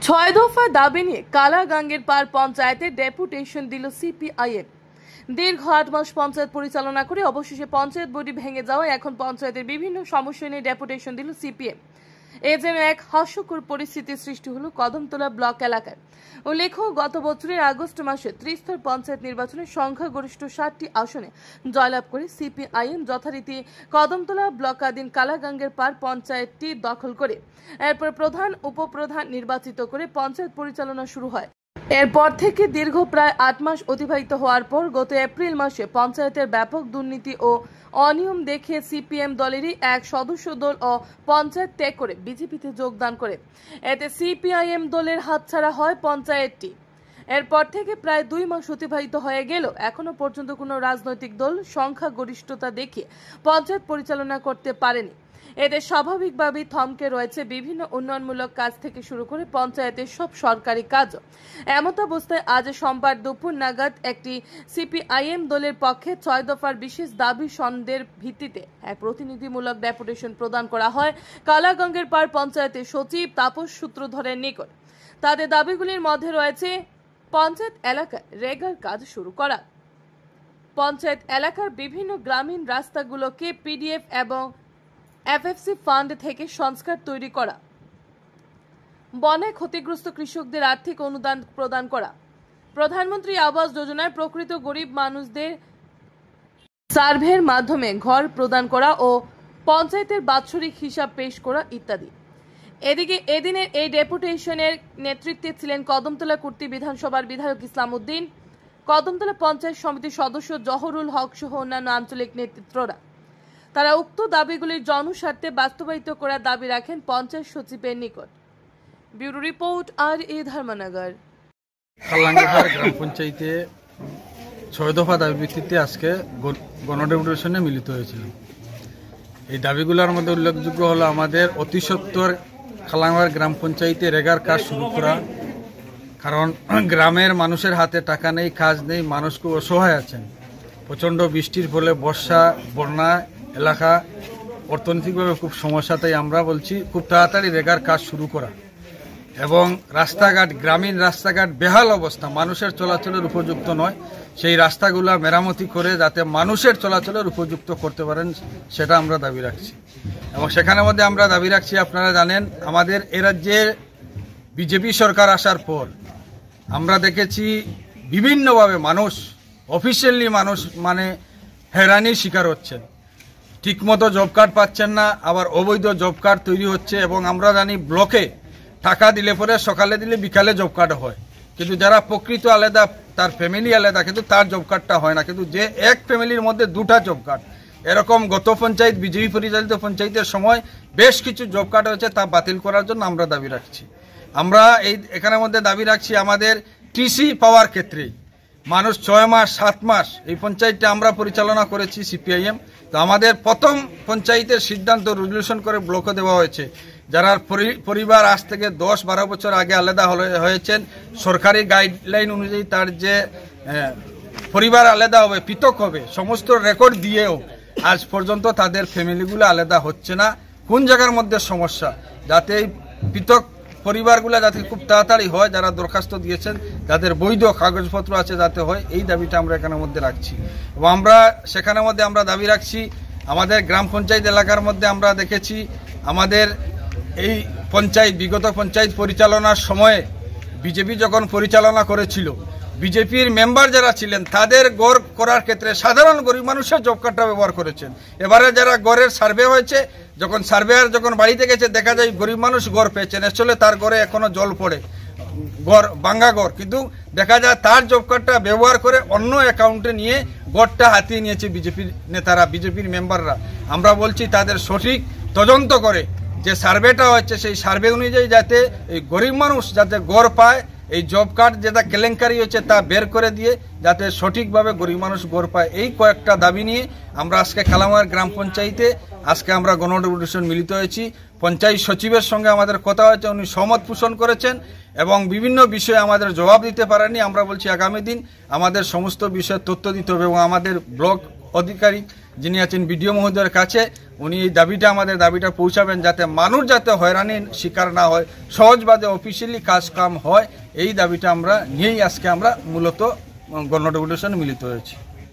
ছয় দফা দাবি নিয়ে কালাগাঙ্গের পার পঞ্চায়েতে ডেপুটেশন দিল সিপিআইএম। দীর্ঘ ৮ মাস পঞ্চায়েত পরিচালনা করে অবশেষে পঞ্চায়েত বডি ভেঙে যাওয়ায় এখন পঞ্চায়েতের বিভিন্ন সমস্যা নিয়ে ডেপুটেশন দিল সিপিএম। এ যেন এক হাস্যকর পরিস্থিতির সৃষ্টি হলো কদমতলা ব্লক এলাকায়। উল্লেখ্য, গত বছরের আগস্ট মাসে ত্রিস্তর পঞ্চায়েত নির্বাচনে সংখ্যাগরিষ্ঠ ৭টি আসনে জয়লাভ করে সিপিআইএম যথারীতি কদমতলা ব্লকাধীন কালাগাঙ্গের পার পঞ্চায়েতটি দখল করে এরপর প্রধান উপপ্রধান নির্বাচিত করে পঞ্চায়েত পরিচালনা শুরু হয়। এরপর থেকে দীর্ঘ প্রায় ৮ মাস অতিবাহিত হওয়ার পর গত এপ্রিল মাসে পঞ্চায়েতের ব্যাপক দুর্নীতি ও অনিয়ম দেখে সিপিএম দলেরই এক সদস্য দল ও পঞ্চায়েত ত্যাগ করে বিজেপিতে যোগদান করে। এতে সিপিআইএম দলের হাতছাড়া হয় পঞ্চায়েতটি। এরপর থেকে প্রায় ২ মাস অতিবাহিত হয়ে গেল, এখনো পর্যন্ত কোনো রাজনৈতিক দল সংখ্যাগরিষ্ঠতা দেখিয়ে পঞ্চায়েত পরিচালনা করতে পারেনি। এতে স্বাভাবিকভাবেই থমকে রয়েছে বিভিন্ন উন্নয়নমূলক কাজ থেকে শুরু করে পঞ্চায়েতের সব সরকারি কাজও। এমত অবস্থায় আজ সোমবার দুপুর নাগাদ একটি সিপিআইএম দলের পক্ষে ৬ দফার বিশেষ দাবি সনদের ভিত্তিতে এক প্রতিনিধিমূলক ডেপুটেশন প্রদান করা হয় কালাগাঙ্গের পার পঞ্চায়েতের সচিব তাপস সূত্রধরের নিকট। তাদের দাবিগুলির মধ্যে রয়েছে পঞ্চায়েত এলাকায় রেগার কাজ শুরু করা, পঞ্চায়েত এলাকার বিভিন্ন গ্রামীণ রাস্তাগুলোকে পিডিএফ এবং এফএফসি ফান্ড থেকে সংস্কার তৈরি করা, বন্যায় ক্ষতিগ্রস্ত কৃষকদের আর্থিক অনুদান প্রদান করা, প্রধানমন্ত্রী আবাস যোজনায় প্রকৃত গরিব মানুষদের সার্ভের মাধ্যমে ঘর প্রদান করা ও পঞ্চায়েতের বাৎসরিক হিসাব পেশ করা ইত্যাদি। এদিকে এদিনের এই ডেপুটেশনের নেতৃত্বে ছিলেন কদমতলা কুর্তি বিধানসভার বিধায়ক ইসলাম উদ্দিন, কদমতলা পঞ্চায়েত সমিতির সদস্য জহরুল হক সহ অন্যান্য আঞ্চলিক নেতৃত্বরা। তারা উক্ত দাবিগুলির জনস্বার্থে বাস্তবায়িত করার দাবি রাখেন পঞ্চায়েত সচিবের নিকট। Bureau report R A. ধর্মনগর। কালাগাঙ্গের গ্রাম পঞ্চায়েতে ৬ দফা দাবি ভিত্তিতে আজকে গণডেপুটেশনে মিলিত হয়েছিল। এই দাবিগুলোর মধ্যে উল্লেখযোগ্য হলো আমাদের অতি সত্বর কালাগাঙ্গের গ্রাম পঞ্চায়েতে রেগার কাজ শুরু করা, কারণ গ্রামের মানুষের হাতে টাকা নেই, কাজ নেই, মানুষ খুব অসহায় আছেন। প্রচণ্ড বৃষ্টির ফলে বন্যা এলাকা অর্থনৈতিকভাবে খুব সমস্যা, তাই আমরা বলছি খুব তাড়াতাড়ি রেগার কাজ শুরু করা এবং রাস্তাঘাট, গ্রামীণ রাস্তাঘাট বেহাল অবস্থা, মানুষের চলাচলের উপযুক্ত নয়, সেই রাস্তাগুলা মেরামতি করে যাতে মানুষের চলাচলের উপযুক্ত করতে পারেন সেটা আমরা দাবি রাখছি। এবং সেখানের মধ্যে আমরা দাবি রাখছি, আপনারা জানেন আমাদের এ রাজ্যে বিজেপি সরকার আসার পর আমরা দেখেছি বিভিন্নভাবে মানুষ, অফিসিয়ালি মানুষ হয়রানির শিকার হচ্ছেন, ঠিকমতো জব কার্ড পাচ্ছেন না, আবার অবৈধ জব কার্ড তৈরি হচ্ছে। এবং আমরা জানি ব্লকে টাকা দিলে পরে সকালে দিলে বিকালে জব কার্ড হয়, কিন্তু যারা প্রকৃত আলাদা, তার ফ্যামিলি আলাদা, কিন্তু তার জব কার্ডটা হয় না, কিন্তু যে এক ফ্যামিলির মধ্যে 2টা জব কার্ড। এরকম গত পঞ্চায়েত, বিজেপি পরিচালিত পঞ্চায়েতের সময় বেশ কিছু জব কার্ড হয়েছে, তা বাতিল করার জন্য আমরা দাবি রাখছি। আমরা এখানের মধ্যে দাবি রাখছি আমাদের টিসি পাওয়ার ক্ষেত্রে মানুষ 6 মাস 7 মাস এই পঞ্চায়েতটা আমরা পরিচালনা করেছি সিপিআইএম। তো আমাদের প্রথম পঞ্চায়েতের সিদ্ধান্ত রেজলিউশন করে ব্লকে দেওয়া হয়েছে, যারা পরিবার আজ থেকে 10-12 বছর আগে আলাদা হয়েছেন, সরকারি গাইডলাইন অনুযায়ী তার যে পরিবার আলাদা হবে, পৃথক হবে, সমস্ত রেকর্ড দিয়েও আজ পর্যন্ত তাদের ফ্যামিলিগুলো আলাদা হচ্ছে না। কোন জায়গার মধ্যে সমস্যা, যাতে এই পৃথক পরিবারগুলো যাতে খুব তাড়াতাড়ি হয়, যারা দরখাস্ত দিয়েছেন যাদের বৈধ কাগজপত্র আছে যাতে হয়, এই দাবিটা আমরা এখানের মধ্যে রাখছি। এবং আমরা সেখানের মধ্যে আমরা দাবি রাখছি আমাদের গ্রাম পঞ্চায়েত এলাকার মধ্যে আমরা দেখেছি আমাদের এই পঞ্চায়েত, বিগত পঞ্চায়েত পরিচালনার সময়ে বিজেপি যখন পরিচালনা করেছিল, বিজেপির মেম্বার যারা ছিলেন তাদের গড় করার ক্ষেত্রে সাধারণ গরিব মানুষের জব কার্ডটা ব্যবহার করেছেন। এবারে যারা গড়ের সার্ভে হয়েছে, যখন সার্ভেয়ার যখন বাড়িতে গেছে দেখা যায় গরিব মানুষ গড় পেয়েছেন, আসলে তার ঘরে এখনো জল পড়ে, গড় ভাঙ্গা গড়, কিন্তু দেখা যায় তার জব কার্ডটা ব্যবহার করে অন্য অ্যাকাউন্টে নিয়ে গড়টা হাতিয়ে নিয়েছে বিজেপির নেতারা, বিজেপির মেম্বাররা। আমরা বলছি তাদের সঠিক তদন্ত করে যে সার্ভেটা হচ্ছে সেই সার্ভে অনুযায়ী যাতে এই গরিব মানুষ যাতে গড় পায়, এই জব কার্ড যেটা কেলেঙ্কারি হচ্ছে তা বের করে দিয়ে যাতে সঠিকভাবে গরিব মানুষ গড় পায়। এই কয়েকটা দাবি নিয়ে আমরা আজকে কালাগাঙ্গের গ্রাম পঞ্চায়েতে আজকে আমরা গণডেপুটেশন মিলিত হয়েছি। পঞ্চায়েত সচিবের সঙ্গে আমাদের কথা হয়েছে, উনি সহমত পোষণ করেছেন এবং বিভিন্ন বিষয়ে আমাদের জবাব দিতে পারেননি। আমরা বলছি আগামী দিন আমাদের সমস্ত বিষয়ে তথ্য দিতে হবে এবং আমাদের ব্লক আধিকারিক যিনি আছেন বিডিও মহোদয়ের কাছে উনি এই দাবিটা আমাদের দাবিটা পৌঁছাবেন, যাতে মানুষ যাতে হয়রানির শিকার না হয়, সহজভাবে অফিসিয়ালি কাজ কাম হয়, এই দাবিটা আমরা নিয়েই আজকে আমরা মূলত গণ ডেপুটেশনে মিলিত হয়েছি।